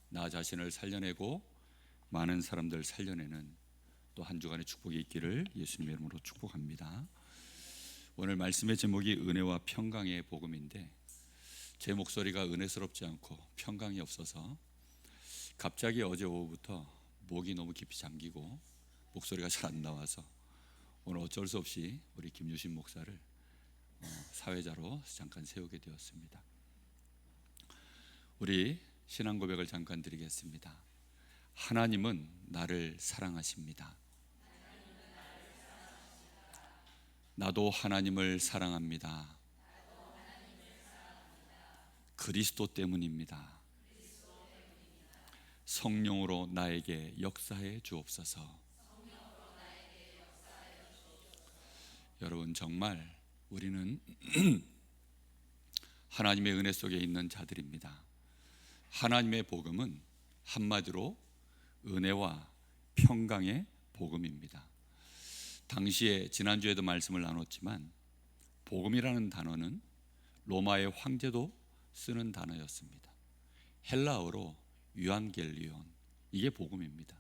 나 자신을 살려내고 많은 사람들 살려내는 또 한 주간의 축복이 있기를 예수님의 이름으로 축복합니다. 오늘 말씀의 제목이 은혜와 평강의 복음인데, 제 목소리가 은혜스럽지 않고 평강이 없어서 갑자기 어제 오후부터 목이 너무 깊이 잠기고 목소리가 잘 안 나와서 오늘 어쩔 수 없이 우리 김유신 목사를 사회자로 잠깐 세우게 되었습니다. 우리 신앙 고백을 잠깐 드리겠습니다. 하나님은 나를 사랑하십니다. 나도 하나님을 사랑합니다. 그리스도 때문입니다. 성령으로 나에게 역사해 주옵소서. 여러분, 정말 우리는 하나님의 은혜 속에 있는 자들입니다. 하나님의 복음은 한마디로 은혜와 평강의 복음입니다. 당시에 지난주에도 말씀을 나눴지만 복음이라는 단어는 로마의 황제도 쓰는 단어였습니다. 헬라어로 유안겔리온, 이게 복음입니다.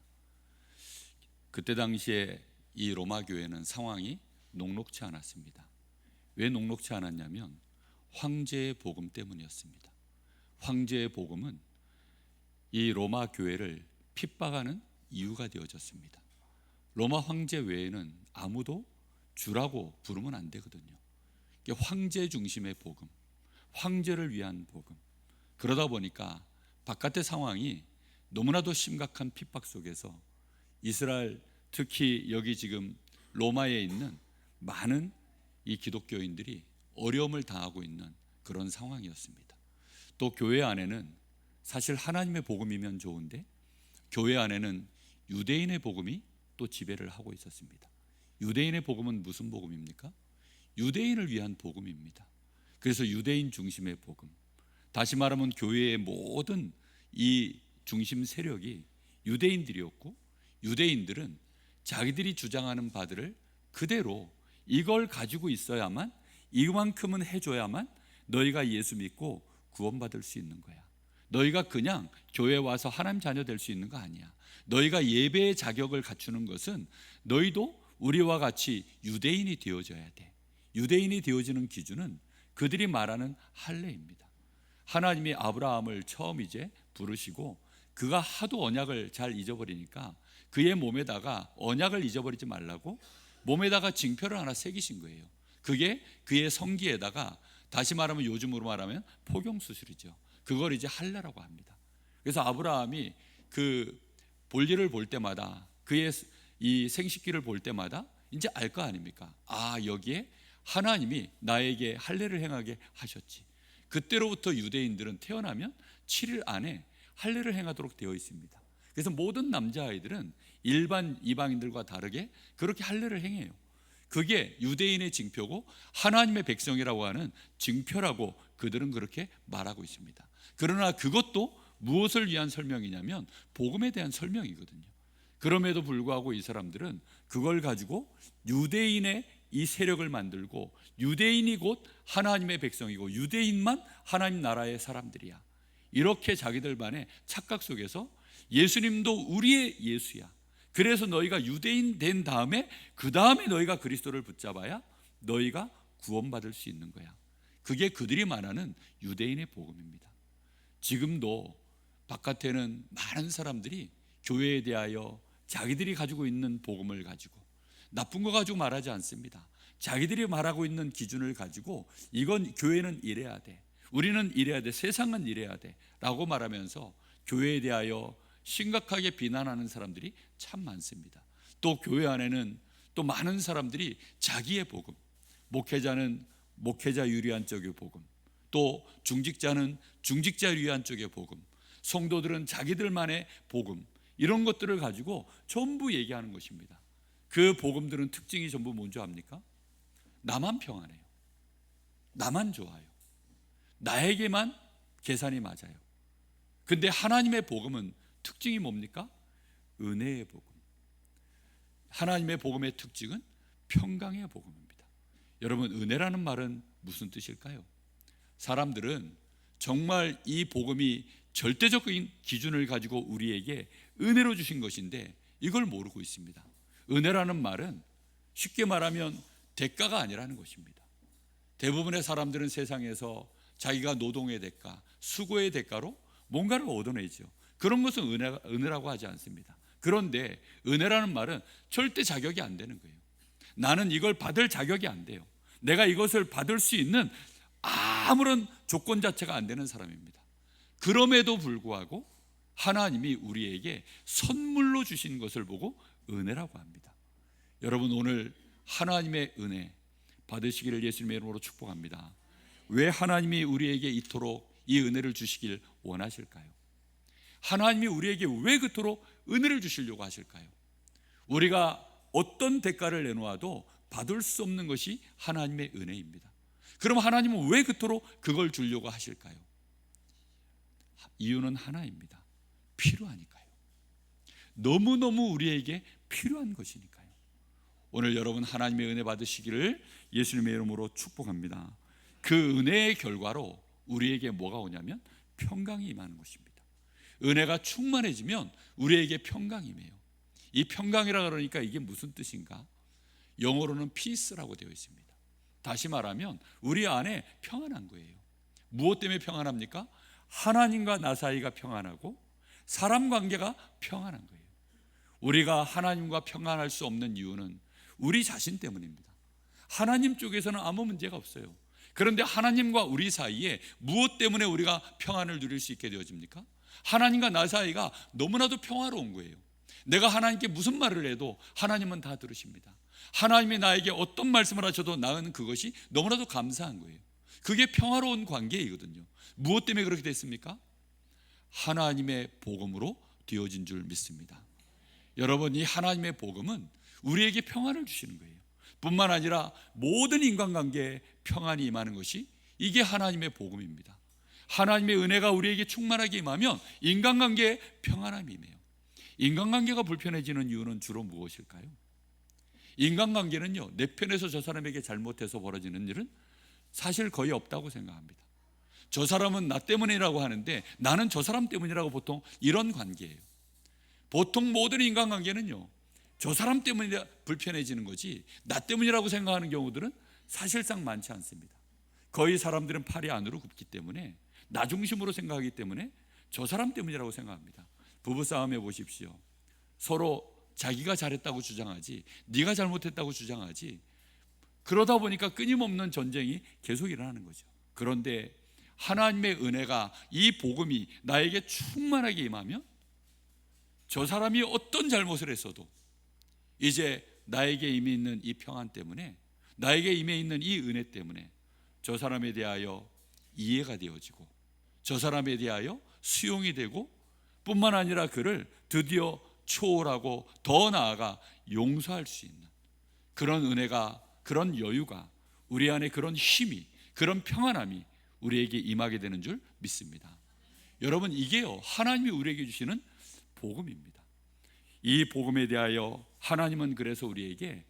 그때 당시에 이 로마 교회는 상황이 녹록치 않았습니다. 왜 녹록치 않았냐면 황제의 복음 때문이었습니다. 황제의 복음은 이 로마 교회를 핍박하는 이유가 되어졌습니다. 로마 황제 외에는 아무도 주라고 부르면 안 되거든요. 황제 중심의 복음, 황제를 위한 복음. 그러다 보니까 바깥의 상황이 너무나도 심각한 핍박 속에서 이스라엘, 특히 여기 지금 로마에 있는 많은 이 기독교인들이 어려움을 당하고 있는 그런 상황이었습니다. 또 교회 안에는 사실 하나님의 복음이면 좋은데 교회 안에는 유대인의 복음이 또 지배를 하고 있었습니다. 유대인의 복음은 무슨 복음입니까? 유대인을 위한 복음입니다. 그래서 유대인 중심의 복음, 다시 말하면 교회의 모든 이 중심 세력이 유대인들이었고, 유대인들은 자기들이 주장하는 바들을 그대로 이걸 가지고 있어야만, 이만큼은 해줘야만 너희가 예수 믿고 구원받을 수 있는 거야. 너희가 그냥 교회 와서 하나님 자녀 될 수 있는 거 아니야. 너희가 예배의 자격을 갖추는 것은 너희도 우리와 같이 유대인이 되어져야 돼. 유대인이 되어지는 기준은 그들이 말하는 할례입니다. 하나님이 아브라함을 처음 이제 부르시고 그가 하도 언약을 잘 잊어버리니까 그의 몸에다가 언약을 잊어버리지 말라고 몸에다가 징표를 하나 새기신 거예요. 그게 그의 성기에다가, 다시 말하면 요즘으로 말하면 포경수술이죠. 그걸 이제 할례라고 합니다. 그래서 아브라함이 그 볼일을 볼 때마다, 그의 이 생식기를 볼 때마다 이제 알 거 아닙니까? 아, 여기에 하나님이 나에게 할례를 행하게 하셨지. 그때로부터 유대인들은 태어나면 7일 안에 할례를 행하도록 되어 있습니다. 그래서 모든 남자아이들은 일반 이방인들과 다르게 그렇게 할례를 행해요. 그게 유대인의 징표고 하나님의 백성이라고 하는 징표라고 그들은 그렇게 말하고 있습니다. 그러나 그것도 무엇을 위한 설명이냐면 복음에 대한 설명이거든요. 그럼에도 불구하고 이 사람들은 그걸 가지고 유대인의 이 세력을 만들고, 유대인이 곧 하나님의 백성이고 유대인만 하나님 나라의 사람들이야, 이렇게 자기들만의 착각 속에서 예수님도 우리의 예수야, 그래서 너희가 유대인 된 다음에 그 다음에 너희가 그리스도를 붙잡아야 너희가 구원받을 수 있는 거야. 그게 그들이 말하는 유대인의 복음입니다. 지금도 바깥에는 많은 사람들이 교회에 대하여 자기들이 가지고 있는 복음을 가지고, 나쁜 거 가지고 말하지 않습니다. 자기들이 말하고 있는 기준을 가지고 이건 교회는 이래야 돼, 우리는 이래야 돼, 세상은 이래야 돼 라고 말하면서 교회에 대하여 심각하게 비난하는 사람들이 참 많습니다. 또 교회 안에는 또 많은 사람들이 자기의 복음, 목회자는 목회자 유리한 쪽의 복음, 또 중직자는 중직자 유리한 쪽의 복음, 성도들은 자기들만의 복음, 이런 것들을 가지고 전부 얘기하는 것입니다. 그 복음들은 특징이 전부 뭔지 압니까? 나만 평안해요, 나만 좋아요, 나에게만 계산이 맞아요. 근데 하나님의 복음은 특징이 뭡니까? 은혜의 복음. 하나님의 복음의 특징은 평강의 복음입니다. 여러분, 은혜라는 말은 무슨 뜻일까요? 사람들은 정말 이 복음이 절대적인 기준을 가지고 우리에게 은혜로 주신 것인데 이걸 모르고 있습니다. 은혜라는 말은 쉽게 말하면 대가가 아니라는 것입니다. 대부분의 사람들은 세상에서 자기가 노동의 대가, 수고의 대가로 뭔가를 얻어내죠. 그런 것은 은혜라고 하지 않습니다. 그런데 은혜라는 말은 절대 자격이 안 되는 거예요. 나는 이걸 받을 자격이 안 돼요. 내가 이것을 받을 수 있는 아무런 조건 자체가 안 되는 사람입니다. 그럼에도 불구하고 하나님이 우리에게 선물로 주신 것을 보고 은혜라고 합니다. 여러분, 오늘 하나님의 은혜 받으시기를 예수님의 이름으로 축복합니다. 왜 하나님이 우리에게 이토록 이 은혜를 주시길 원하실까요? 하나님이 우리에게 왜 그토록 은혜를 주시려고 하실까요? 우리가 어떤 대가를 내놓아도 받을 수 없는 것이 하나님의 은혜입니다. 그럼 하나님은 왜 그토록 그걸 주려고 하실까요? 이유는 하나입니다. 필요하니까요. 너무너무 우리에게 필요한 것이니까요. 오늘 여러분 하나님의 은혜 받으시기를 예수님의 이름으로 축복합니다. 그 은혜의 결과로 우리에게 뭐가 오냐면 평강이 임하는 것입니다. 은혜가 충만해지면 우리에게 평강이 임해요. 이 평강이라 그러니까 이게 무슨 뜻인가? 영어로는 peace라고 되어 있습니다. 다시 말하면 우리 안에 평안한 거예요. 무엇 때문에 평안합니까? 하나님과 나 사이가 평안하고 사람 관계가 평안한 거예요. 우리가 하나님과 평안할 수 없는 이유는 우리 자신 때문입니다. 하나님 쪽에서는 아무 문제가 없어요. 그런데 하나님과 우리 사이에 무엇 때문에 우리가 평안을 누릴 수 있게 되어집니까? 하나님과 나 사이가 너무나도 평화로운 거예요. 내가 하나님께 무슨 말을 해도 하나님은 다 들으십니다. 하나님이 나에게 어떤 말씀을 하셔도 나는 그것이 너무나도 감사한 거예요. 그게 평화로운 관계이거든요. 무엇 때문에 그렇게 됐습니까? 하나님의 복음으로 되어진 줄 믿습니다. 여러분, 이 하나님의 복음은 우리에게 평안을 주시는 거예요. 뿐만 아니라 모든 인간관계에 평안이 임하는 것이 이게 하나님의 복음입니다. 하나님의 은혜가 우리에게 충만하게 임하면 인간관계에 평안함이 임해요. 인간관계가 불편해지는 이유는 주로 무엇일까요? 인간관계는요, 내 편에서 저 사람에게 잘못해서 벌어지는 일은 사실 거의 없다고 생각합니다. 저 사람은 나 때문이라고 하는데 나는 저 사람 때문이라고 보통 이런 관계예요. 보통 모든 인간관계는요, 저 사람 때문에 불편해지는 거지 나 때문이라고 생각하는 경우들은 사실상 많지 않습니다. 거의 사람들은 팔이 안으로 굽기 때문에 나 중심으로 생각하기 때문에 저 사람 때문이라고 생각합니다. 부부싸움해 보십시오. 서로 자기가 잘했다고 주장하지 네가 잘못했다고 주장하지, 그러다 보니까 끊임없는 전쟁이 계속 일어나는 거죠. 그런데 하나님의 은혜가, 이 복음이 나에게 충만하게 임하면 저 사람이 어떤 잘못을 했어도 이제 나에게 임해 있는 이 평안 때문에, 나에게 임해 있는 이 은혜 때문에 저 사람에 대하여 이해가 되어지고 저 사람에 대하여 수용이 되고, 뿐만 아니라 그를 드디어 초월하고 더 나아가 용서할 수 있는 그런 은혜가, 그런 여유가, 우리 안에 그런 힘이, 그런 평안함이 우리에게 임하게 되는 줄 믿습니다. 여러분, 이게요, 하나님이 우리에게 주시는 복음입니다. 이 복음에 대하여 하나님은 그래서 우리에게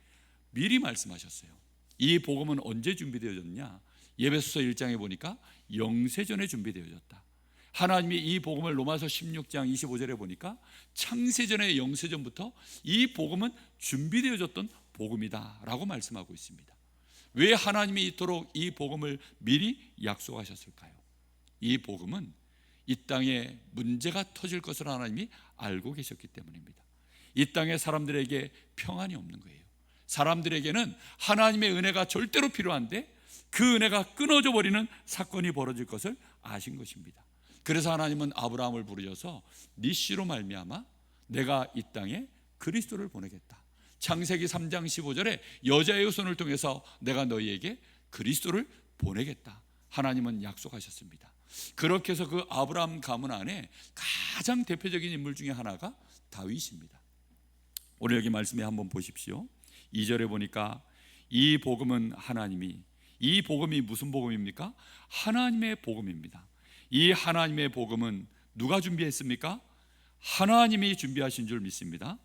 미리 말씀하셨어요. 이 복음은 언제 준비되어졌냐? 에베소서 1장에 보니까 영세전에 준비되어졌다. 하나님이 이 복음을 로마서 16장 25절에 보니까 창세전의 영세전부터 이 복음은 준비되어졌던 복음이다 라고 말씀하고 있습니다. 왜 하나님이 이토록 이 복음을 미리 약속하셨을까요? 이 복음은 이 땅에 문제가 터질 것을 하나님이 알고 계셨기 때문입니다. 이 땅의 사람들에게 평안이 없는 거예요. 사람들에게는 하나님의 은혜가 절대로 필요한데 그 은혜가 끊어져 버리는 사건이 벌어질 것을 아신 것입니다. 그래서 하나님은 아브라함을 부르셔서 네 씨로 말미암아 내가 이 땅에 그리스도를 보내겠다. 창세기 3장 15절에 여자의 손을 통해서 내가 너희에게 그리스도를 보내겠다. 하나님은 약속하셨습니다. 그렇게 해서 그 아브라함 가문 안에 가장 대표적인 인물 중에 하나가 다윗입니다. 오늘 여기 말씀에 한번 보십시오. 2절에 보니까 이 복음은 하나님이, 이 복음이 무슨 복음입니까? 하나님의 복음입니다. 이 하나님의 복음은 누가 준비했습니까? 하나님이 준비하신 줄 믿습니다.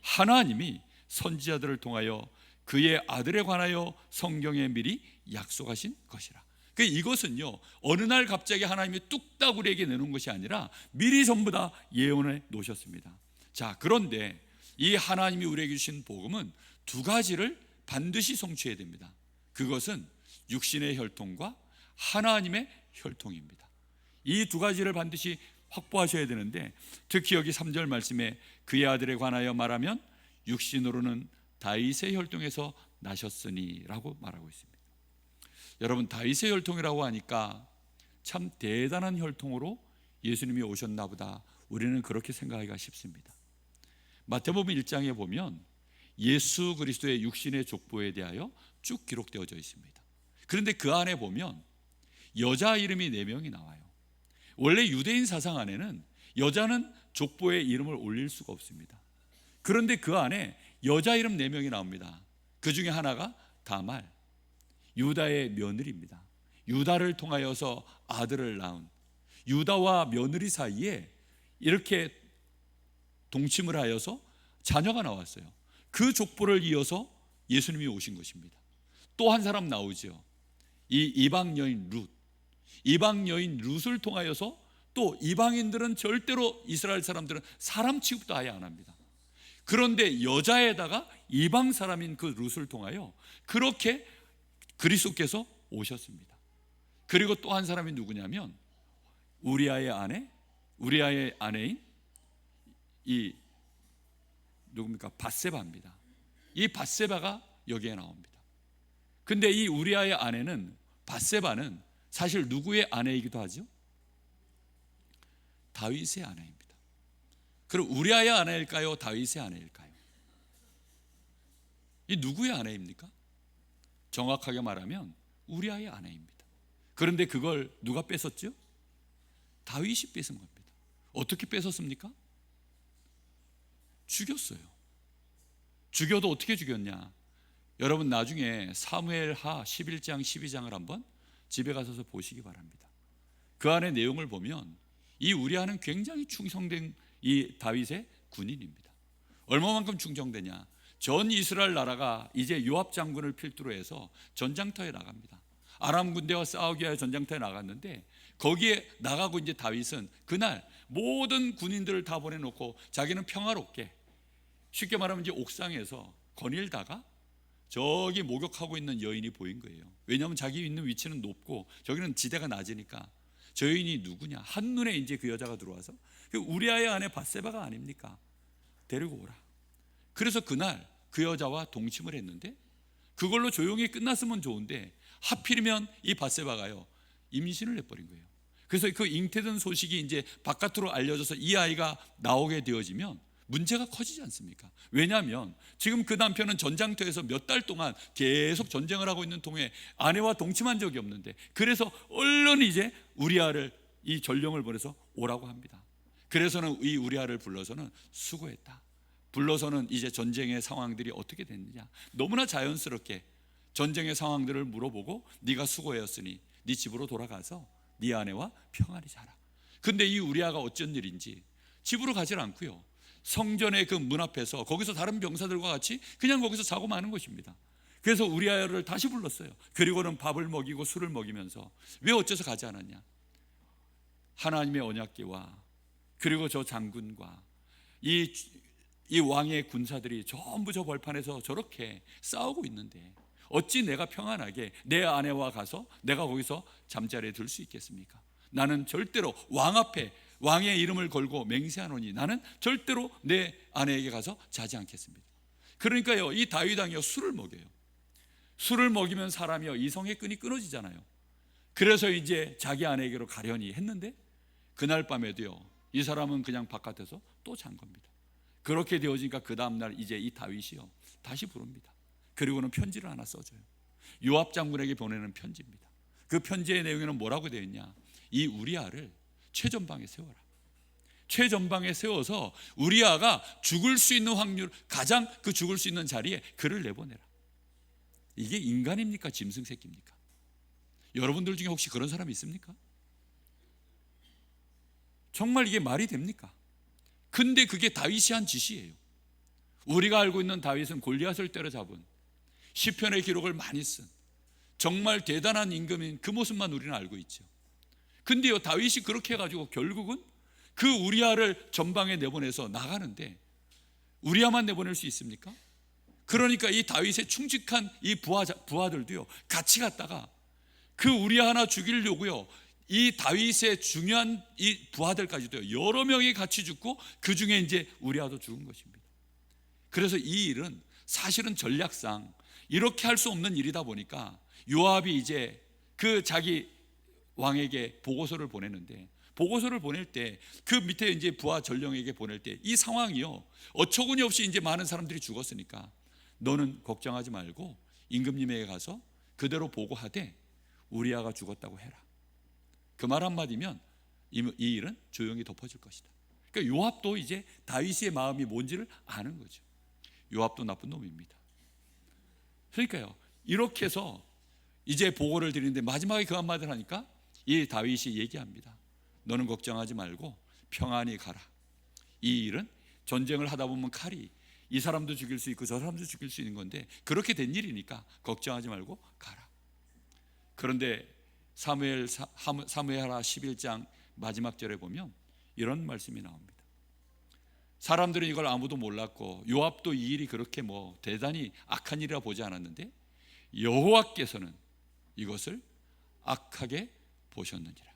하나님이 선지자들을 통하여 그의 아들에 관하여 성경에 미리 약속하신 것이라. 이것은요, 어느 날 갑자기 하나님이 뚝딱 우리에게 내놓은 것이 아니라 미리 전부 다 예언해 놓으셨습니다. 자, 그런데 이 하나님이 우리에게 주신 복음은 두 가지를 반드시 성취해야 됩니다. 그것은 육신의 혈통과 하나님의 혈통입니다. 이 두 가지를 반드시 확보하셔야 되는데, 특히 여기 3절 말씀에 그의 아들에 관하여 말하면 육신으로는 다윗의 혈통에서 나셨으니 라고 말하고 있습니다. 여러분, 다윗의 혈통이라고 하니까 참 대단한 혈통으로 예수님이 오셨나 보다, 우리는 그렇게 생각하기가 쉽습니다. 마태복음 1장에 보면 예수 그리스도의 육신의 족보에 대하여 쭉 기록되어져 있습니다. 그런데 그 안에 보면 여자 이름이 4명이 나와요. 원래 유대인 사상 안에는 여자는 족보에 이름을 올릴 수가 없습니다. 그런데 그 안에 여자 이름 4명이 나옵니다. 그 중에 하나가 다말, 유다의 며느리입니다. 유다를 통하여서 아들을 낳은, 유다와 며느리 사이에 이렇게 동침을 하여서 자녀가 나왔어요. 그 족보를 이어서 예수님이 오신 것입니다. 또 한 사람 나오죠. 이 이방 여인 룻, 이방 여인 룻을 통하여서 또 이방인들은 절대로 이스라엘 사람들은 사람 취급도 아예 안 합니다. 그런데 여자에다가 이방 사람인 그 룻을 통하여 그렇게 그리스도께서 오셨습니다. 그리고 또 한 사람이 누구냐면 우리아의 아내인 이 누굽니까? 밧세바입니다. 이 밧세바가 여기에 나옵니다. 근데 이 우리아의 아내는, 밧세바는 사실 누구의 아내이기도 하죠? 다윗의 아내입니다. 그럼 우리아의 아내일까요? 다윗의 아내일까요? 이 누구의 아내입니까? 정확하게 말하면 우리아의 아내입니다. 그런데 그걸 누가 뺏었죠? 다윗이 뺏은 겁니다. 어떻게 뺏었습니까? 죽였어요. 죽여도 어떻게 죽였냐? 여러분 나중에 사무엘하 11장 12장을 한번 집에 가셔서 보시기 바랍니다. 그 안에 내용을 보면 이 우리아는 굉장히 충성된 이 다윗의 군인입니다. 얼마만큼 충성되냐? 전 이스라엘 나라가 이제 요압 장군을 필두로 해서 전장터에 나갑니다. 아람 군대와 싸우기 위하여 전장터에 나갔는데, 거기에 나가고 이제 다윗은 그날 모든 군인들을 다 보내놓고 자기는 평화롭게, 쉽게 말하면 이제 옥상에서 거닐다가 저기 목욕하고 있는 여인이 보인 거예요. 왜냐하면 자기 있는 위치는 높고 저기는 지대가 낮으니까 저 여인이 누구냐? 한눈에 이제 그 여자가 들어와서 우리아의 아내 밧세바가 아닙니까? 데리고 오라. 그래서 그날 그 여자와 동침을 했는데, 그걸로 조용히 끝났으면 좋은데 하필이면 이 밧세바가요 임신을 해버린 거예요. 그래서 그 잉태된 소식이 이제 바깥으로 알려져서 이 아이가 나오게 되어지면 문제가 커지지 않습니까? 왜냐하면 지금 그 남편은 전장터에서 몇 달 동안 계속 전쟁을 하고 있는 동에 아내와 동침한 적이 없는데, 그래서 얼른 이제 우리아를, 이 전령을 보내서 오라고 합니다. 그래서는 이 우리아를 불러서는 수고했다, 불러서는 이제 전쟁의 상황들이 어떻게 됐느냐, 너무나 자연스럽게 전쟁의 상황들을 물어보고 네가 수고했으니 네 집으로 돌아가서 네 아내와 평안히 자라. 근데 이 우리아가 어쩐 일인지 집으로 가질 않고요, 성전의 그 문 앞에서 거기서 다른 병사들과 같이 그냥 거기서 자고 마는 것입니다. 그래서 우리아를 다시 불렀어요. 그리고는 밥을 먹이고 술을 먹이면서 왜 어째서 가지 않았냐? 하나님의 언약궤와 그리고 저 장군과 이 왕의 군사들이 전부 저 벌판에서 저렇게 싸우고 있는데 어찌 내가 평안하게 내 아내와 가서 내가 거기서 잠자리에 들 수 있겠습니까? 나는 절대로 왕 앞에 왕의 이름을 걸고 맹세하노니 나는 절대로 내 아내에게 가서 자지 않겠습니다. 그러니까요, 이 다윗 왕이요 술을 먹여요. 술을 먹이면 사람이요 이성의 끈이 끊어지잖아요. 그래서 이제 자기 아내에게로 가려니 했는데 그날 밤에도요 이 사람은 그냥 바깥에서 또 잔 겁니다. 그렇게 되어지니까 그 다음날 이제 이 다윗이요 다시 부릅니다. 그리고는 편지를 하나 써줘요. 요압 장군에게 보내는 편지입니다. 그 편지의 내용에는 뭐라고 되어 있냐? 이 우리아를 최전방에 세워라. 최전방에 세워서 우리아가 죽을 수 있는 확률, 가장 그 죽을 수 있는 자리에 그를 내보내라. 이게 인간입니까? 짐승 새끼입니까? 여러분들 중에 혹시 그런 사람이 있습니까? 정말 이게 말이 됩니까? 근데 그게 다윗이 한 짓이에요. 우리가 알고 있는 다윗은 골리앗을 때려잡은, 시편의 기록을 많이 쓴, 정말 대단한 임금인 그 모습만 우리는 알고 있죠. 근데요, 다윗이 그렇게 해가지고 결국은 그 우리아를 전방에 내보내서 나가는데 우리아만 내보낼 수 있습니까? 그러니까 이 다윗의 충직한 이 부하들도요 같이 갔다가 그 우리아 하나 죽이려고요, 이 다윗의 중요한 이 부하들까지도 여러 명이 같이 죽고 그 중에 이제 우리아도 죽은 것입니다. 그래서 이 일은 사실은 전략상 이렇게 할 수 없는 일이다 보니까 요압이 이제 그 자기 왕에게 보고서를 보내는데, 보고서를 보낼 때 그 밑에 이제 부하 전령에게 보낼 때 이 상황이요, 어처구니 없이 이제 많은 사람들이 죽었으니까 너는 걱정하지 말고 임금님에게 가서 그대로 보고하되 우리아가 죽었다고 해라. 그 말 한마디면 이 일은 조용히 덮어질 것이다. 그러니까 요압도 이제 다윗의 마음이 뭔지를 아는 거죠. 요압도 나쁜 놈입니다. 그러니까요, 이렇게 해서 이제 보고를 드리는데 마지막에 그 한마디를 하니까 이 다윗이 얘기합니다. 너는 걱정하지 말고 평안히 가라. 이 일은 전쟁을 하다 보면 칼이 이 사람도 죽일 수 있고 저 사람도 죽일 수 있는 건데 그렇게 된 일이니까 걱정하지 말고 가라. 그런데 사무엘하 11장 마지막 절에 보면 이런 말씀이 나옵니다. 사람들은 이걸 아무도 몰랐고 요압도 이 일이 그렇게 대단히 악한 일이라 보지 않았는데 여호와께서는 이것을 악하게 보셨느니라.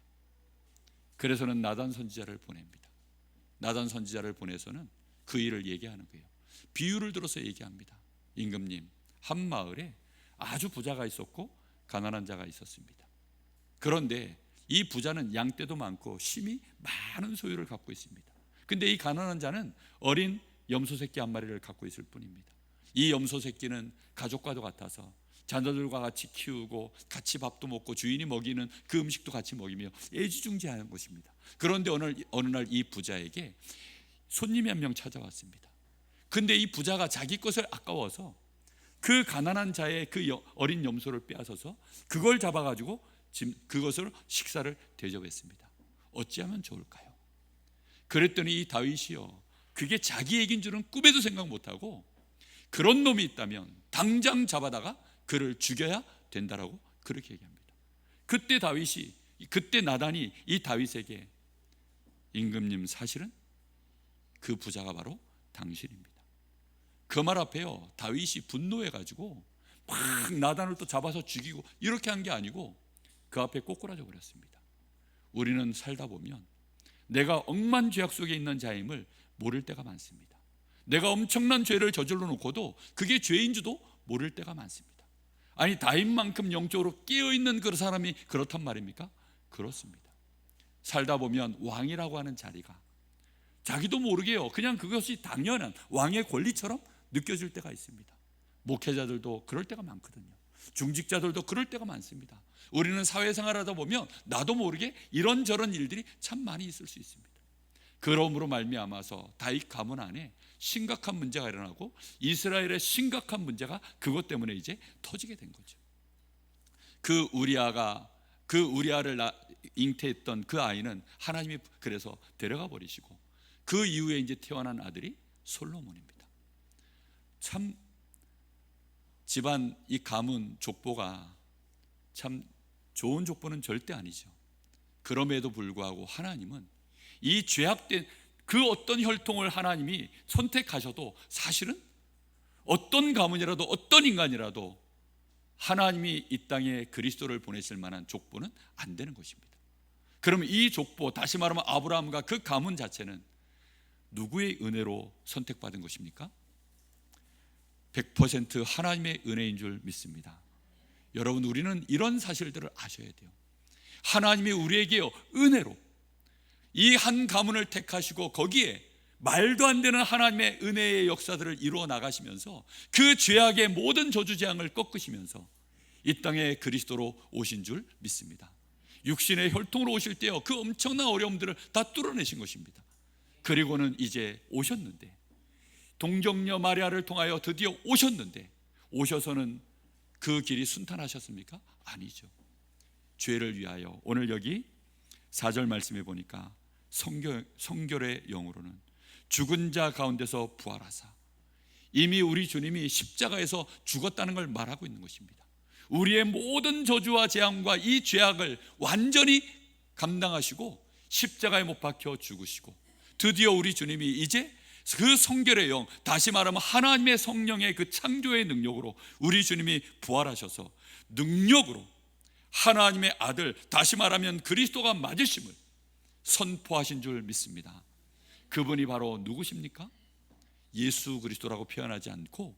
그래서는 나단 선지자를 보냅니다. 나단 선지자를 보내서는 그 일을 얘기하는 거예요. 비유를 들어서 얘기합니다. 임금님, 한 마을에 아주 부자가 있었고 가난한 자가 있었습니다. 그런데 이 부자는 양떼도 많고 심히 많은 소유를 갖고 있습니다. 근데 이 가난한 자는 어린 염소 새끼 한 마리를 갖고 있을 뿐입니다. 이 염소 새끼는 가족과도 같아서 자녀들과 같이 키우고 같이 밥도 먹고 주인이 먹이는 그 음식도 같이 먹이며 애지중지하는 것입니다. 그런데 어느 날 이 부자에게 손님이 한 명 찾아왔습니다. 근데 이 부자가 자기 것을 아까워서 그 가난한 자의 그 어린 염소를 빼앗아서 그걸 잡아가지고 그것으로 식사를 대접했습니다. 어찌하면 좋을까요? 그랬더니 이 다윗이요, 그게 자기 얘기인 줄은 꿈에도 생각 못하고 그런 놈이 있다면 당장 잡아다가 그를 죽여야 된다라고 그렇게 얘기합니다. 그때 나단이 이 다윗에게 임금님, 사실은 그 부자가 바로 당신입니다. 그 말 앞에요, 다윗이 분노해가지고 막 나단을 또 잡아서 죽이고 이렇게 한 게 아니고 그 앞에 꼬꾸라져 버렸습니다. 우리는 살다 보면 내가 억만죄악 속에 있는 자임을 모를 때가 많습니다. 내가 엄청난 죄를 저질러 놓고도 그게 죄인 줄도 모를 때가 많습니다. 아니, 다윗만큼 영적으로 깨어있는 그 사람이 그렇단 말입니까? 그렇습니다. 살다 보면 왕이라고 하는 자리가 자기도 모르게요, 그냥 그것이 당연한 왕의 권리처럼 느껴질 때가 있습니다. 목회자들도 그럴 때가 많거든요. 중직자들도 그럴 때가 많습니다. 우리는 사회생활하다 보면 나도 모르게 이런저런 일들이 참 많이 있을 수 있습니다. 그러므로 말미암아서 다윗 가문 안에 심각한 문제가 일어나고 이스라엘의 심각한 문제가 그것 때문에 이제 터지게 된 거죠. 그 우리아를 잉태했던 그 아이는 하나님이 그래서 데려가 버리시고 그 이후에 이제 태어난 아들이 솔로몬입니다. 참 집안 이 가문 족보가 참 좋은 족보는 절대 아니죠. 그럼에도 불구하고 하나님은 이 죄악된 그 어떤 혈통을 하나님이 선택하셔도 사실은 어떤 가문이라도 어떤 인간이라도 하나님이 이 땅에 그리스도를 보내실 만한 족보는 안 되는 것입니다. 그러면 이 족보, 다시 말하면 아브라함과 그 가문 자체는 누구의 은혜로 선택받은 것입니까? 100% 하나님의 은혜인 줄 믿습니다. 여러분, 우리는 이런 사실들을 아셔야 돼요. 하나님이 우리에게 은혜로 이 한 가문을 택하시고 거기에 말도 안 되는 하나님의 은혜의 역사들을 이루어 나가시면서 그 죄악의 모든 저주 재앙을 꺾으시면서 이 땅에 그리스도로 오신 줄 믿습니다. 육신의 혈통으로 오실 때요, 그 엄청난 어려움들을 다 뚫어내신 것입니다. 그리고는 이제 오셨는데, 동정녀 마리아를 통하여 드디어 오셨는데, 오셔서는 그 길이 순탄하셨습니까? 아니죠. 죄를 위하여, 오늘 여기 4절 말씀해 보니까 성결의 영으로는 죽은 자 가운데서 부활하사, 이미 우리 주님이 십자가에서 죽었다는 걸 말하고 있는 것입니다. 우리의 모든 저주와 재앙과 이 죄악을 완전히 감당하시고 십자가에 못 박혀 죽으시고, 드디어 우리 주님이 이제 그 성결의 영, 다시 말하면 하나님의 성령의 그 창조의 능력으로 우리 주님이 부활하셔서 능력으로 하나님의 아들, 다시 말하면 그리스도가 맞으심을 선포하신 줄 믿습니다. 그분이 바로 누구십니까? 예수 그리스도라고 표현하지 않고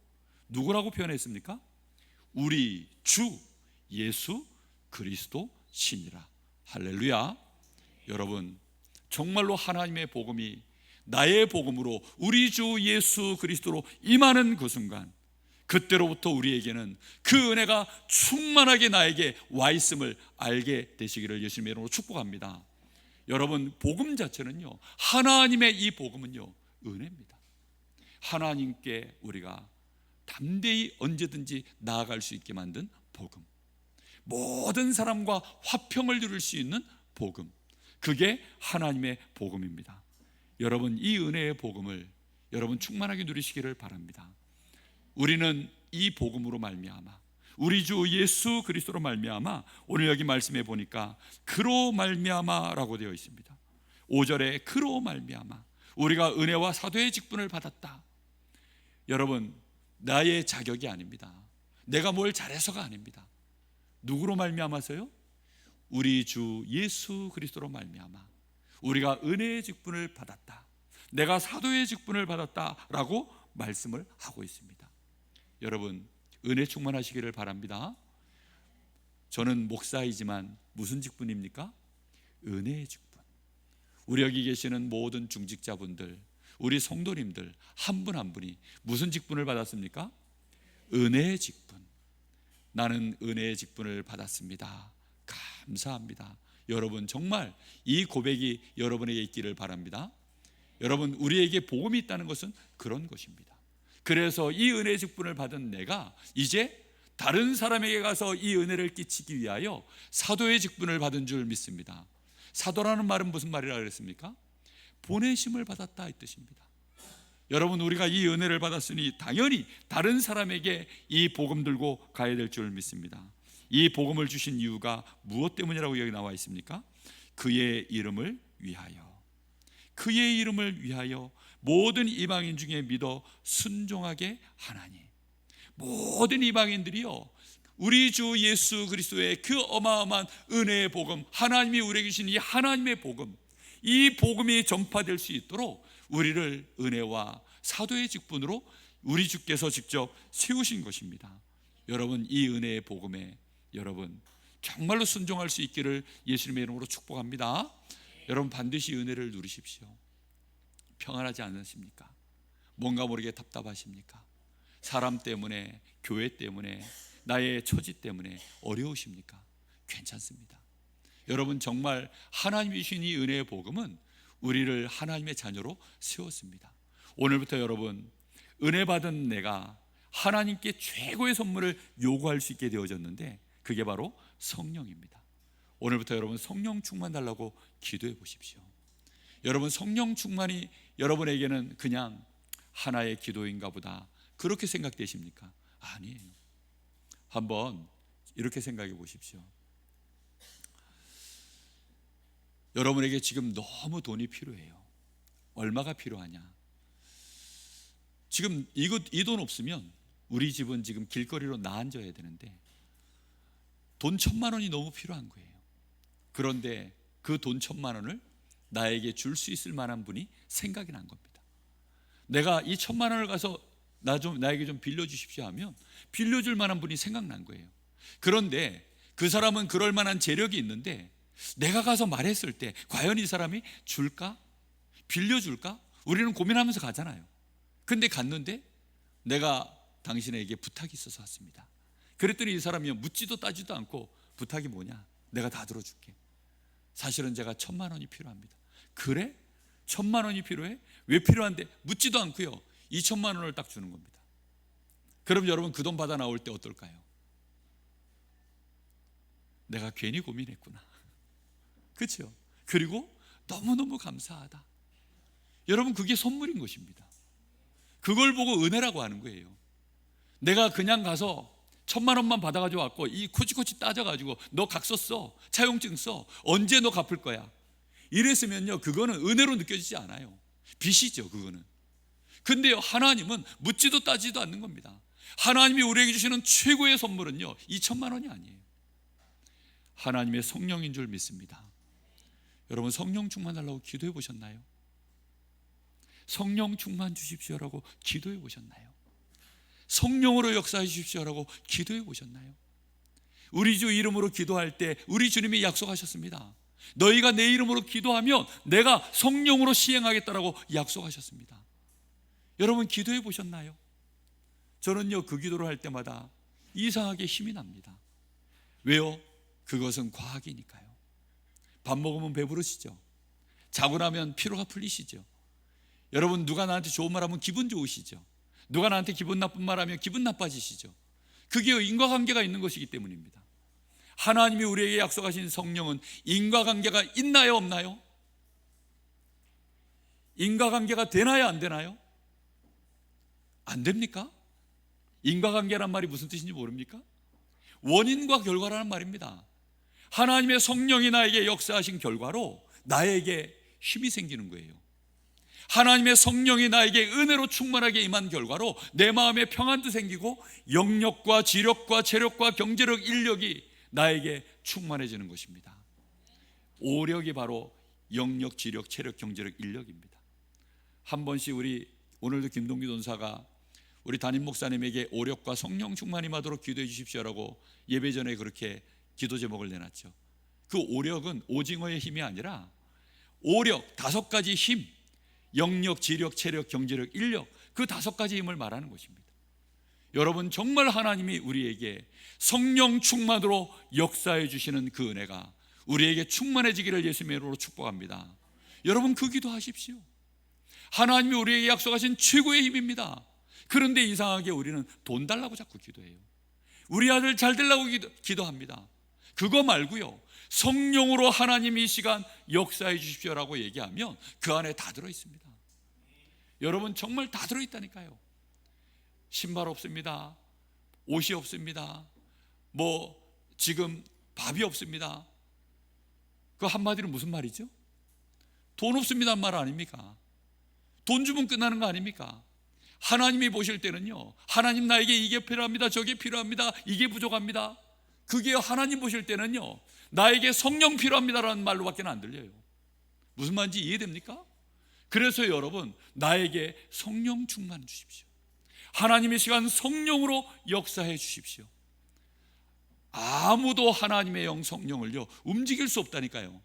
누구라고 표현했습니까? 우리 주 예수 그리스도 신이라. 할렐루야. 여러분, 정말로 하나님의 복음이 나의 복음으로 우리 주 예수 그리스도로 임하는 그 순간, 그때로부터 우리에게는 그 은혜가 충만하게 나에게 와 있음을 알게 되시기를 예수님의 이름으로 축복합니다. 여러분, 복음 자체는요, 하나님의 이 복음은요, 은혜입니다. 하나님께 우리가 담대히 언제든지 나아갈 수 있게 만든 복음, 모든 사람과 화평을 이룰 수 있는 복음, 그게 하나님의 복음입니다. 여러분, 이 은혜의 복음을 여러분 충만하게 누리시기를 바랍니다. 우리는 이 복음으로 말미암아, 우리 주 예수 그리스도로 말미암아, 오늘 여기 말씀해 보니까 그로 말미암아라고 되어 있습니다. 5절에 그로 말미암아 우리가 은혜와 사도의 직분을 받았다. 여러분, 나의 자격이 아닙니다. 내가 뭘 잘해서가 아닙니다. 누구로 말미암아서요? 우리 주 예수 그리스도로 말미암아 우리가 은혜의 직분을 받았다, 내가 사도의 직분을 받았다라고 말씀을 하고 있습니다. 여러분, 은혜 충만하시기를 바랍니다. 저는 목사이지만 무슨 직분입니까? 은혜의 직분. 우리 여기 계시는 모든 중직자분들, 우리 성도님들 한 분 한 분이 무슨 직분을 받았습니까? 은혜의 직분. 나는 은혜의 직분을 받았습니다. 감사합니다. 여러분, 정말 이 고백이 여러분에게 있기를 바랍니다. 여러분, 우리에게 복음이 있다는 것은 그런 것입니다. 그래서 이 은혜의 직분을 받은 내가 이제 다른 사람에게 가서 이 은혜를 끼치기 위하여 사도의 직분을 받은 줄 믿습니다. 사도라는 말은 무슨 말이라 그랬습니까? 보내심을 받았다 이 뜻입니다. 여러분, 우리가 이 은혜를 받았으니 당연히 다른 사람에게 이 복음 들고 가야 될 줄 믿습니다. 이 복음을 주신 이유가 무엇 때문이라고 여기 나와 있습니까? 그의 이름을 위하여, 그의 이름을 위하여 모든 이방인 중에 믿어 순종하게 하나니. 모든 이방인들이요, 우리 주 예수 그리스도의 그 어마어마한 은혜의 복음, 하나님이 우리에게 주신 이 하나님의 복음, 이 복음이 전파될 수 있도록 우리를 은혜와 사도의 직분으로 우리 주께서 직접 세우신 것입니다. 여러분, 이 은혜의 복음에 여러분 정말로 순종할 수 있기를 예수님의 이름으로 축복합니다. 여러분, 반드시 은혜를 누리십시오. 평안하지 않으십니까? 뭔가 모르게 답답하십니까? 사람 때문에, 교회 때문에, 나의 처지 때문에 어려우십니까? 괜찮습니다. 여러분, 정말 하나님이 주신 이 은혜의 복음은 우리를 하나님의 자녀로 세웠습니다. 오늘부터 여러분, 은혜 받은 내가 하나님께 최고의 선물을 요구할 수 있게 되어졌는데, 그게 바로 성령입니다. 오늘부터 여러분 성령 충만 달라고 기도해 보십시오. 여러분, 성령 충만이 여러분에게는 그냥 하나의 기도인가 보다 그렇게 생각되십니까? 아니에요. 한번 이렇게 생각해 보십시오. 여러분에게 지금 너무 돈이 필요해요. 얼마가 필요하냐? 지금 이 돈 없으면 우리 집은 지금 길거리로 나앉아야 되는데 돈 1,000만 원이 너무 필요한 거예요. 그런데 그 돈 1,000만 원을 나에게 줄 수 있을 만한 분이 생각이 난 겁니다. 내가 이 1,000만 원을 가서 나에게 좀 빌려주십시오 하면 빌려줄 만한 분이 생각난 거예요. 그런데 그 사람은 그럴 만한 재력이 있는데 내가 가서 말했을 때 과연 이 사람이 줄까? 빌려줄까? 우리는 고민하면서 가잖아요. 근데 갔는데 내가 당신에게 부탁이 있어서 왔습니다. 그랬더니 이 사람이 묻지도 따지도 않고 부탁이 뭐냐? 내가 다 들어줄게. 사실은 제가 1,000만 원이 필요합니다. 그래? 1,000만 원이 필요해? 왜 필요한데? 묻지도 않고요, 2,000만 원을 딱 주는 겁니다. 그럼 여러분, 그 돈 받아 나올 때 어떨까요? 내가 괜히 고민했구나. 그렇죠? 그리고 너무너무 감사하다. 여러분, 그게 선물인 것입니다. 그걸 보고 은혜라고 하는 거예요. 내가 그냥 가서 1,000만 원만 받아가지고 왔고 이 코치코치 따져가지고 너 각서 써, 차용증 써, 언제 너 갚을 거야, 이랬으면요 그거는 은혜로 느껴지지 않아요. 빚이죠 그거는. 근데요 하나님은 묻지도 따지도 않는 겁니다. 하나님이 우리에게 주시는 최고의 선물은요 2,000만 원이 아니에요. 하나님의 성령인 줄 믿습니다. 여러분 성령 충만 달라고 기도해 보셨나요? 성령 충만 주십시오라고 기도해 보셨나요? 성령으로 역사해 주십시오라고 기도해 보셨나요? 우리 주 이름으로 기도할 때 우리 주님이 약속하셨습니다. 너희가 내 이름으로 기도하면 내가 성령으로 시행하겠다라고 약속하셨습니다. 여러분 기도해 보셨나요? 저는요 그 기도를 할 때마다 이상하게 힘이 납니다. 왜요? 그것은 과학이니까요. 밥 먹으면 배부르시죠. 자고 나면 피로가 풀리시죠. 여러분 누가 나한테 좋은 말 하면 기분 좋으시죠. 누가 나한테 기분 나쁜 말 하면 기분 나빠지시죠. 그게 인과관계가 있는 것이기 때문입니다. 하나님이 우리에게 약속하신 성령은 인과관계가 있나요 없나요? 인과관계가 되나요 안 되나요? 안 됩니까? 인과관계란 말이 무슨 뜻인지 모릅니까? 원인과 결과라는 말입니다. 하나님의 성령이 나에게 역사하신 결과로 나에게 힘이 생기는 거예요. 하나님의 성령이 나에게 은혜로 충만하게 임한 결과로 내 마음에 평안도 생기고 영력과 지력과 체력과 경제력, 인력이 나에게 충만해지는 것입니다. 오력이 바로 영력, 지력, 체력, 경제력, 인력입니다. 한 번씩 우리 오늘도 김동기 전사가 우리 담임 목사님에게 오력과 성령 충만이 임하도록 기도해 주십시오라고 예배 전에 그렇게 기도 제목을 내놨죠. 그 오력은 오징어의 힘이 아니라 오력, 5가지 힘, 영력, 지력, 체력, 경제력, 인력, 그 5가지 힘을 말하는 것입니다. 여러분 정말 하나님이 우리에게 성령 충만으로 역사해 주시는 그 은혜가 우리에게 충만해지기를 예수님의 이름으로 축복합니다. 여러분 그 기도하십시오. 하나님이 우리에게 약속하신 최고의 힘입니다. 그런데 이상하게 우리는 돈 달라고 자꾸 기도해요. 우리 아들 잘 되려고 기도합니다. 그거 말고요 성령으로 하나님 이 시간 역사해 주십시오라고 얘기하면 그 안에 다 들어있습니다. 여러분 정말 다 들어있다니까요. 신발 없습니다, 옷이 없습니다, 뭐 지금 밥이 없습니다. 그 한마디로 무슨 말이죠? 돈 없습니다는 말 아닙니까? 돈 주면 끝나는 거 아닙니까? 하나님이 보실 때는요 하나님 나에게 이게 필요합니다, 저게 필요합니다, 이게 부족합니다. 그게 하나님 보실 때는요 나에게 성령 필요합니다라는 말로밖에 안 들려요. 무슨 말인지 이해됩니까? 그래서 여러분 나에게 성령 충만 주십시오. 하나님의 시간 성령으로 역사해 주십시오. 아무도 하나님의 영 성령을요 움직일 수 없다니까요.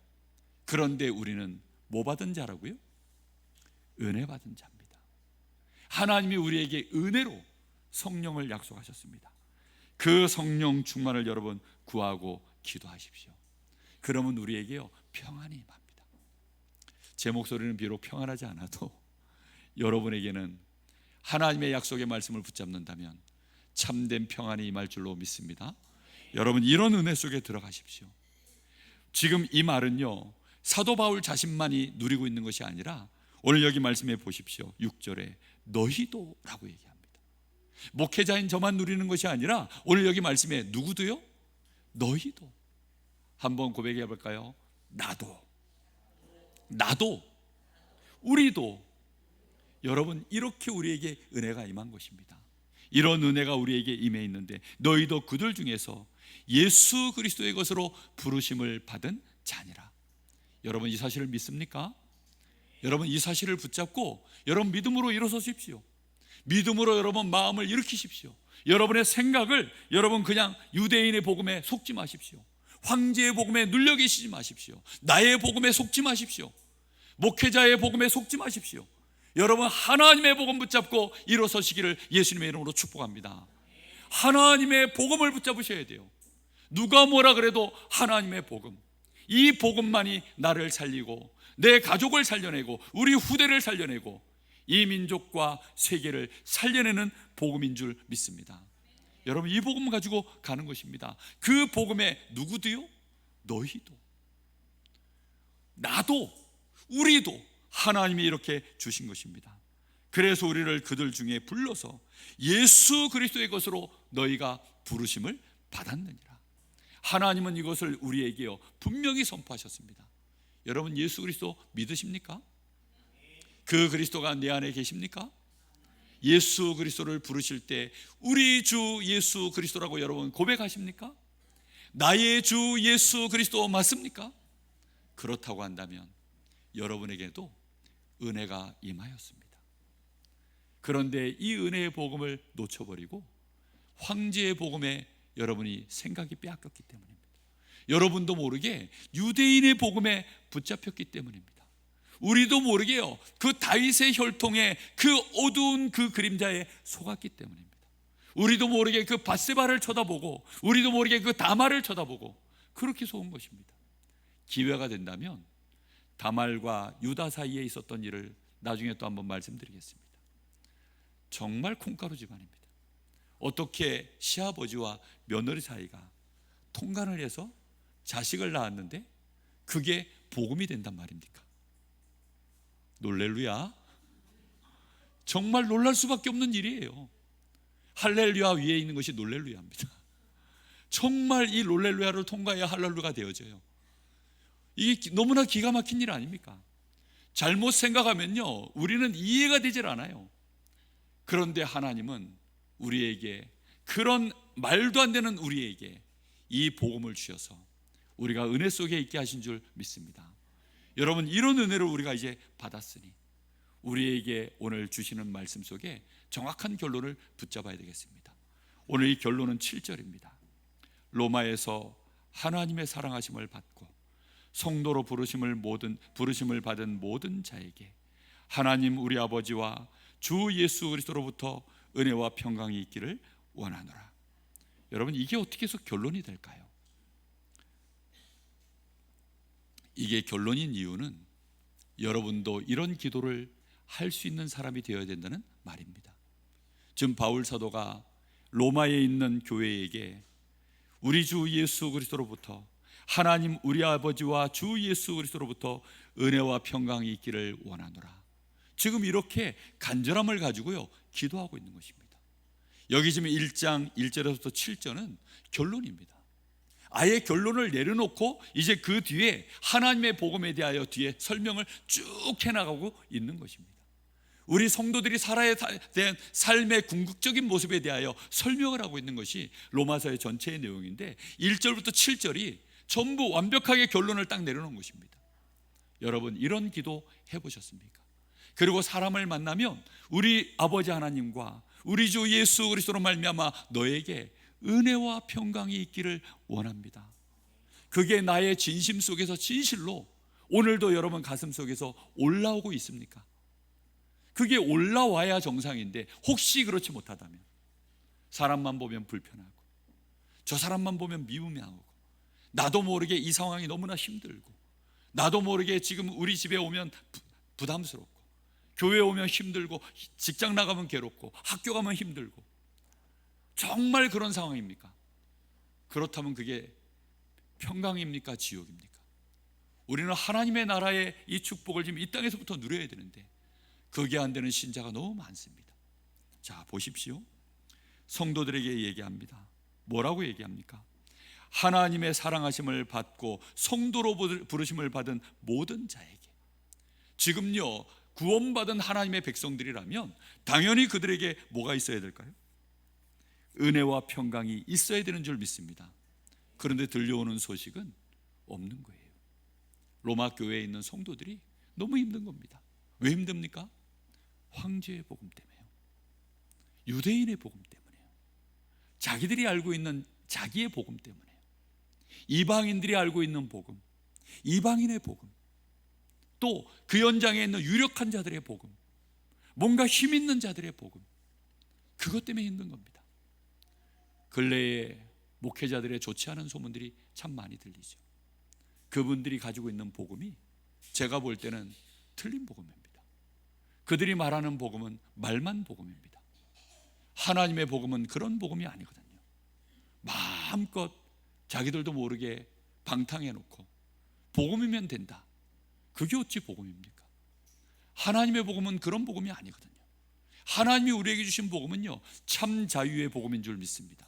그런데 우리는 뭐 받은 자라고요? 은혜 받은 자입니다. 하나님이 우리에게 은혜로 성령을 약속하셨습니다. 그 성령 충만을 여러분 구하고 기도하십시오. 그러면 우리에게요 평안이 임합니다. 제 목소리는 비록 평안하지 않아도 여러분에게는 하나님의 약속의 말씀을 붙잡는다면 참된 평안이 임할 줄로 믿습니다. 여러분 이런 은혜 속에 들어가십시오. 지금 이 말은요 사도 바울 자신만이 누리고 있는 것이 아니라 오늘 여기 말씀해 보십시오. 6절에 너희도 라고 얘기합니다. 목회자인 저만 누리는 것이 아니라 오늘 여기 말씀에 누구도요? 너희도. 한번 고백해 볼까요? 나도 우리도. 여러분 이렇게 우리에게 은혜가 임한 것입니다. 이런 은혜가 우리에게 임해 있는데 너희도 그들 중에서 예수 그리스도의 것으로 부르심을 받은 자니라. 여러분 이 사실을 믿습니까? 여러분 이 사실을 붙잡고 여러분 믿음으로 일어서십시오. 믿음으로 여러분 마음을 일으키십시오. 여러분의 생각을 여러분 그냥 유대인의 복음에 속지 마십시오. 황제의 복음에 눌려 계시지 마십시오. 나의 복음에 속지 마십시오. 목회자의 복음에 속지 마십시오. 여러분 하나님의 복음 붙잡고 일어서시기를 예수님의 이름으로 축복합니다. 하나님의 복음을 붙잡으셔야 돼요. 누가 뭐라 그래도 하나님의 복음, 이 복음만이 나를 살리고 내 가족을 살려내고 우리 후대를 살려내고 이 민족과 세계를 살려내는 복음인 줄 믿습니다. 여러분 이 복음 가지고 가는 것입니다. 그 복음에 누구도요? 너희도, 나도, 우리도 하나님이 이렇게 주신 것입니다. 그래서 우리를 그들 중에 불러서 예수 그리스도의 것으로 너희가 부르심을 받았느니라. 하나님은 이것을 우리에게요 분명히 선포하셨습니다. 여러분, 예수 그리스도 믿으십니까? 그 그리스도가 내 안에 계십니까? 예수 그리스도를 부르실 때 우리 주 예수 그리스도라고 여러분 고백하십니까? 나의 주 예수 그리스도 맞습니까? 그렇다고 한다면 여러분에게도 은혜가 임하였습니다. 그런데 이 은혜의 복음을 놓쳐버리고 황제의 복음에 여러분이 생각이 빼앗겼기 때문입니다. 여러분도 모르게 유대인의 복음에 붙잡혔기 때문입니다. 우리도 모르게요 그 다윗의 혈통에 그 어두운 그 그림자에 속았기 때문입니다. 우리도 모르게 그 밧세바를 쳐다보고, 우리도 모르게 그 다말을 쳐다보고 그렇게 속은 것입니다. 기회가 된다면 다말과 유다 사이에 있었던 일을 나중에 또 한번 말씀드리겠습니다. 정말 콩가루 집안입니다. 어떻게 시아버지와 며느리 사이가 통간을 해서 자식을 낳았는데 그게 복음이 된단 말입니까? 놀렐루야. 정말 놀랄 수밖에 없는 일이에요. 할렐루야 위에 있는 것이 놀렐루야입니다. 정말 이 놀렐루야를 통과해야 할렐루야가 되어져요. 이게 너무나 기가 막힌 일 아닙니까? 잘못 생각하면요 우리는 이해가 되질 않아요. 그런데 하나님은 우리에게, 그런 말도 안 되는 우리에게 이 복음을 주셔서 우리가 은혜 속에 있게 하신 줄 믿습니다. 여러분, 이런 은혜를 우리가 이제 받았으니 우리에게 오늘 주시는 말씀 속에 정확한 결론을 붙잡아야 되겠습니다. 오늘 이 결론은 7절입니다. 로마에서 하나님의 사랑하심을 받고 성도로 부르심을 받은 모든 자에게 하나님 우리 아버지와 주 예수 그리스도로부터 은혜와 평강이 있기를 원하노라. 여러분, 이게 어떻게 해서 결론이 될까요? 이게 결론인 이유는 여러분도 이런 기도를 할 수 있는 사람이 되어야 된다는 말입니다. 지금 바울 사도가 로마에 있는 교회에게 우리 주 예수 그리스도로부터, 하나님 우리 아버지와 주 예수 그리스도로부터 은혜와 평강이 있기를 원하노라, 지금 이렇게 간절함을 가지고요 기도하고 있는 것입니다. 여기 지금 1장 1절에서부터 7절은 결론입니다. 아예 결론을 내려놓고 이제 그 뒤에 하나님의 복음에 대하여 뒤에 설명을 쭉 해나가고 있는 것입니다. 우리 성도들이 살아야 된 삶의 궁극적인 모습에 대하여 설명을 하고 있는 것이 로마서의 전체의 내용인데 1절부터 7절이 전부 완벽하게 결론을 딱 내려놓은 것입니다. 여러분, 이런 기도 해보셨습니까? 그리고 사람을 만나면 우리 아버지 하나님과 우리 주 예수 그리스도로 말미암아 너에게 은혜와 평강이 있기를 원합니다. 그게 나의 진심 속에서 진실로 오늘도 여러분 가슴 속에서 올라오고 있습니까? 그게 올라와야 정상인데 혹시 그렇지 못하다면 사람만 보면 불편하고 저 사람만 보면 미움하고 나도 모르게 이 상황이 너무나 힘들고 나도 모르게 지금 우리 집에 오면 부담스럽고 교회 오면 힘들고 직장 나가면 괴롭고 학교 가면 힘들고 정말 그런 상황입니까? 그렇다면 그게 평강입니까? 지옥입니까? 우리는 하나님의 나라의 이 축복을 지금 이 땅에서부터 누려야 되는데 그게 안 되는 신자가 너무 많습니다. 자, 보십시오. 성도들에게 얘기합니다. 뭐라고 얘기합니까? 하나님의 사랑하심을 받고 성도로 부르심을 받은 모든 자에게. 지금요 구원받은 하나님의 백성들이라면 당연히 그들에게 뭐가 있어야 될까요? 은혜와 평강이 있어야 되는 줄 믿습니다. 그런데 들려오는 소식은 없는 거예요. 로마 교회에 있는 성도들이 너무 힘든 겁니다. 왜 힘듭니까? 황제의 복음 때문에요. 유대인의 복음 때문에요. 자기들이 알고 있는 자기의 복음 때문에요. 이방인들이 알고 있는 복음, 이방인의 복음, 또 그 현장에 있는 유력한 자들의 복음, 뭔가 힘 있는 자들의 복음, 그것 때문에 힘든 겁니다. 근래에 목회자들의 좋지 않은 소문들이 참 많이 들리죠. 그분들이 가지고 있는 복음이 제가 볼 때는 틀린 복음입니다. 그들이 말하는 복음은 말만 복음입니다. 하나님의 복음은 그런 복음이 아니거든요. 마음껏 자기들도 모르게 방탕해놓고 복음이면 된다, 그게 어찌 복음입니까? 하나님의 복음은 그런 복음이 아니거든요. 하나님이 우리에게 주신 복음은요, 참 자유의 복음인 줄 믿습니다.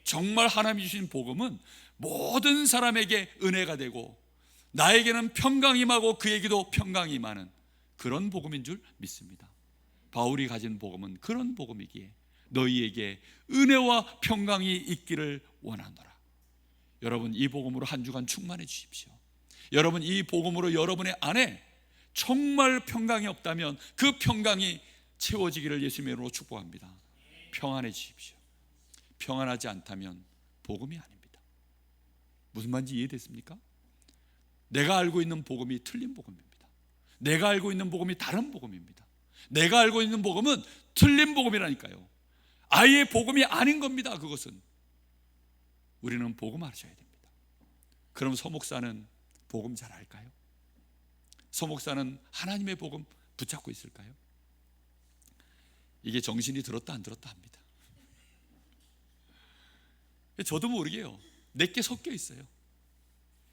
정말 하나님이 주신 복음은 모든 사람에게 은혜가 되고 나에게는 평강이 임하고 그에게도 평강이 임하는 그런 복음인 줄 믿습니다. 바울이 가진 복음은 그런 복음이기에 너희에게 은혜와 평강이 있기를 원하노라. 여러분, 이 복음으로 한 주간 충만해 주십시오. 여러분, 이 복음으로 여러분의 안에 정말 평강이 없다면 그 평강이 채워지기를 예수님의 이름으로 축복합니다. 평안해지십시오. 평안하지 않다면 복음이 아닙니다. 무슨 말인지 이해됐습니까? 내가 알고 있는 복음이 틀린 복음입니다. 내가 알고 있는 복음이 다른 복음입니다. 내가 알고 있는 복음은 틀린 복음이라니까요. 아예 복음이 아닌 겁니다. 그것은 우리는 복음 하셔야 됩니다. 그럼 서목사는 복음 잘 알까요? 서목사는 하나님의 복음 붙잡고 있을까요? 이게 정신이 들었다 안 들었다 합니다. 저도 모르게요, 내게 섞여 있어요.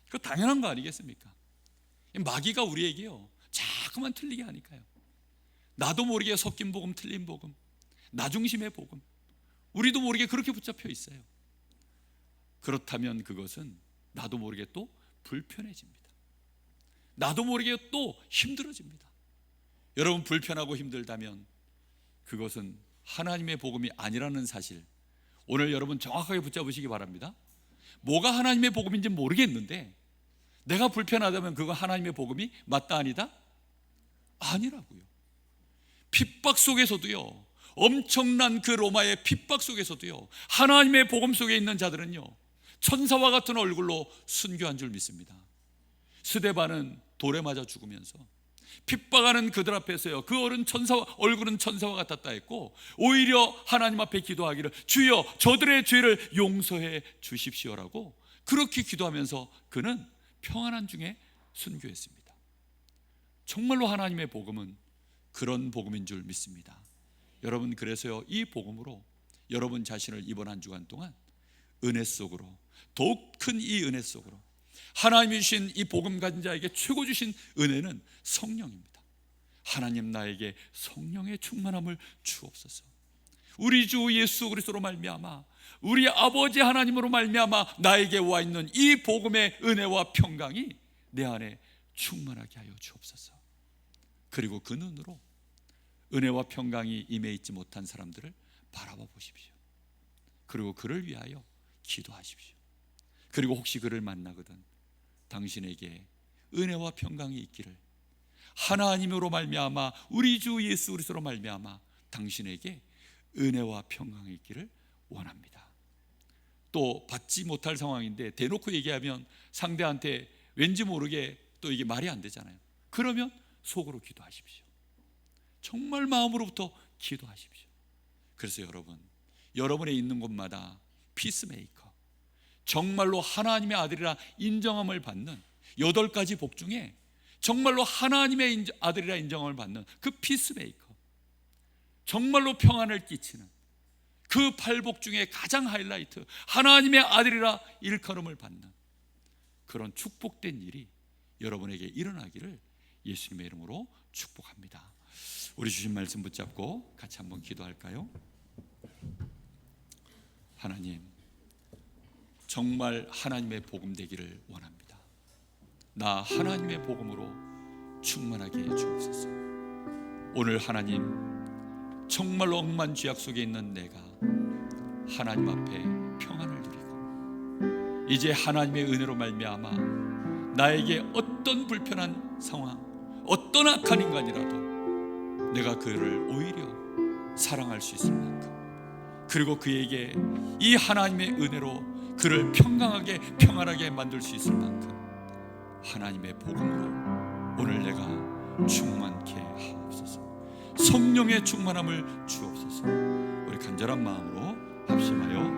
그거 당연한 거 아니겠습니까? 마귀가 우리에게요 자꾸만 틀리게 하니까요. 나도 모르게 섞인 복음, 틀린 복음, 나 중심의 복음, 우리도 모르게 그렇게 붙잡혀 있어요. 그렇다면 그것은 나도 모르게 또 불편해집니다. 나도 모르게 또 힘들어집니다. 여러분, 불편하고 힘들다면 그것은 하나님의 복음이 아니라는 사실, 오늘 여러분 정확하게 붙잡으시기 바랍니다. 뭐가 하나님의 복음인지 모르겠는데 내가 불편하다면 그거 하나님의 복음이 맞다 아니다? 아니라고요. 핍박 속에서도요, 엄청난 그 로마의 핍박 속에서도요, 하나님의 복음 속에 있는 자들은요 천사와 같은 얼굴로 순교한 줄 믿습니다. 스데반은 돌에 맞아 죽으면서 핍박하는 그들 앞에서요, 그 얼굴은 천사와 같았다 했고, 오히려 하나님 앞에 기도하기를 주여 저들의 죄를 용서해 주십시오라고 그렇게 기도하면서 그는 평안한 중에 순교했습니다. 정말로 하나님의 복음은 그런 복음인 줄 믿습니다. 여러분, 그래서요, 이 복음으로 여러분 자신을 이번 한 주간 동안 은혜 속으로, 더욱 큰 이 은혜 속으로, 하나님이 주신 이 복음 가진 자에게 최고 주신 은혜는 성령입니다. 하나님, 나에게 성령의 충만함을 주옵소서. 우리 주 예수 그리스도로 말미암아, 우리 아버지 하나님으로 말미암아 나에게 와 있는 이 복음의 은혜와 평강이 내 안에 충만하게 하여 주옵소서. 그리고 그 눈으로 은혜와 평강이 임해 있지 못한 사람들을 바라봐 보십시오. 그리고 그를 위하여 기도하십시오. 그리고 혹시 그를 만나거든 당신에게 은혜와 평강이 있기를, 하나님으로 말미암아 우리 주 예수 그리스도로 말미암아 당신에게 은혜와 평강이 있기를 원합니다. 또 받지 못할 상황인데 대놓고 얘기하면 상대한테 왠지 모르게 또 이게 말이 안 되잖아요. 그러면 속으로 기도하십시오. 정말 마음으로부터 기도하십시오. 그래서 여러분에 있는 곳마다 피스메이커, 정말로 하나님의 아들이라 인정함을 받는 8가지 복 중에 정말로 하나님의 아들이라 인정함을 받는 그 피스메이커, 정말로 평안을 끼치는 그 8복 중에 가장 하이라이트, 하나님의 아들이라 일컬음을 받는 그런 축복된 일이 여러분에게 일어나기를 예수님의 이름으로 축복합니다. 우리 주신 말씀 붙잡고 같이 한번 기도할까요? 하나님, 정말 하나님의 복음 되기를 원합니다. 나 하나님의 복음으로 충만하게 해 주옵소서. 오늘 하나님, 정말로 억만죄악 속에 있는 내가 하나님 앞에 평안을 누리고 이제 하나님의 은혜로 말미암아 나에게 어떤 불편한 상황, 어떤 악한 인간이라도 내가 그를 오히려 사랑할 수 있을 만큼, 그리고 그에게 이 하나님의 은혜로 그를 평강하게 평안하게 만들 수 있을 만큼 하나님의 복음으로 오늘 내가 충만케 하옵소서. 성령의 충만함을 주옵소서. 우리 간절한 마음으로 합심하여